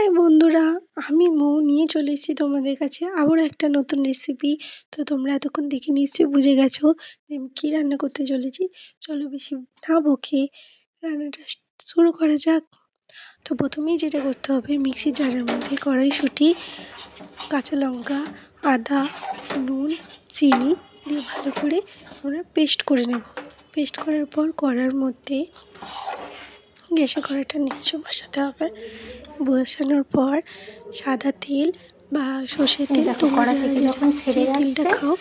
High বন্ধুরা, আমি মৌ নিয়ে চলে এসেছি তোমাদের কাছে আবারও একটা নতুন রেসিপি। তো তোমরা এতক্ষণ দেখে নিশ্চয়ই বুঝে গেছো যে আমি কী রান্না করতে চলেছি। চলো বেশি না বকে রান্নাটা শুরু করা যাক। তো প্রথমেই যেটা করতে হবে, মিক্সির জারের মধ্যে কড়াইশুঁটি, কাঁচা লঙ্কা, আদা, নুন, চিনি দিয়ে ভালো করে আমরা পেস্ট করে নেব। পেস্ট করার পর কড়ার মধ্যে গ্যাসে কড়াইটা নিশ্চয়ই বসাতে হবে। বসানোর পর সাদা তেল বা সর্ষের তেল, তোমরা যারা যেরকম যে তেলটা খাও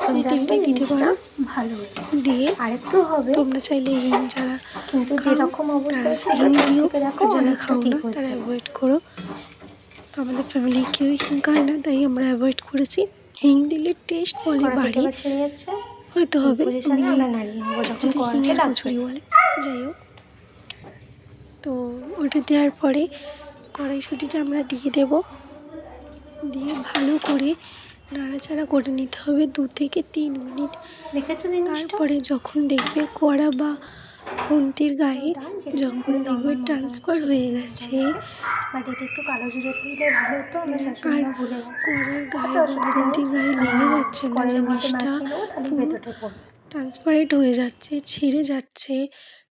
সেই তেলটাই দিতে পারো। ভালো হয়েছে। দিয়ে আরেকটু হবে, তোমরা চাইলে হিং যারা কিন্তু খাও যেরকম তারা অবস্থায় ছিল হিং তার দিও, থেকে দেখো আর যারা অনেকটা খাও ঠিক না তারা হয়েছে। অ্যাভয়েড করো। তো আমাদের ফ্যামিলি কেউই হিং খায় না, তাই আমরা অ্যাভয়েড করেছি। হিং দিলে টেস্ট বলে কড়া থেকে বাড়ে, এবার ছেড়ে যাচ্ছে। হয়তো এই হবে। পজিশনে আমরা নাড়িয়ে নেবো যখন যেটা কড়াতে হিঙের লাগবে। কচুরি বলে, যাই হোক। তো ওটা দেওয়ার পরে কড়াইশুঁটিটা আমরা দিয়ে দেব। দিয়ে ভালো করে নাড়াচাড়া করে নিতে হবে 2 থেকে 3 মিনিট। দেখেছো জিনিসটা? তারপরে যখন দেখবে কড়া বা খুন্তির গায়ে যখন দেখবে ট্রান্সফার হয়ে গেছে, বাট এটা একটু কালো জিরে দিলে ভালো হতো, আমরা আর শাশুড়িমা ভুলে গেছি। কড়ার কোনো গায়ে বা অসুবিধা নেই, খুন্তির গায়ে লেগে যাচ্ছে না কড়াইয়ের মধ্যে জিনিসটা, মাখিয়ে নেবো, তাহলে পুরো ভেতরটা পড়বে। ট্রান্সপারেন্ট হয়ে যাচ্ছে, ছেড়ে যাচ্ছে,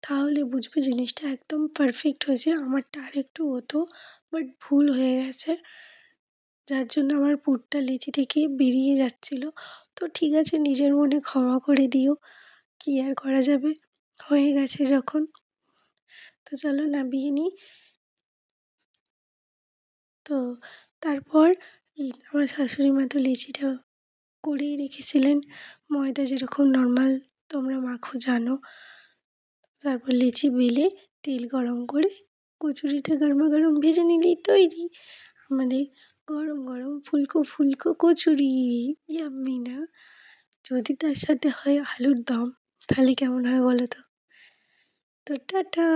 তাহলে বুঝবে জিনিসটা একদম পারফেক্ট হয়েছে। আমারটা আরেকটু হতো, বাট ভুল হয়ে গেছে, যার জন্য আমার পুরটা লেচি থেকে বেরিয়ে যাচ্ছিলো। তো ঠিক আছে, নিজের মনে ক্ষমা করে দিও, কী আর করা যাবে, হয়ে গেছে যখন। তো চলো নামিয়ে নিই। তো তারপর আমার শাশুড়ি মা তো লেচিটা করেই রেখেছিলেন, ময়দা যেরকম নর্মাল তোমরা মাখো জানো। তারপর লেচি বেলে তেল গরম করে কচুরিটা গরমা গরম ভেজে নিলেই তৈরি আমাদের গরম গরম ফুলকো ফুলকো কচুরি। ইয়াম্মি না? যদি তার সাথে হয় আলুর দম, তাহলে কেমন হয় বলো তো? তো টাটা।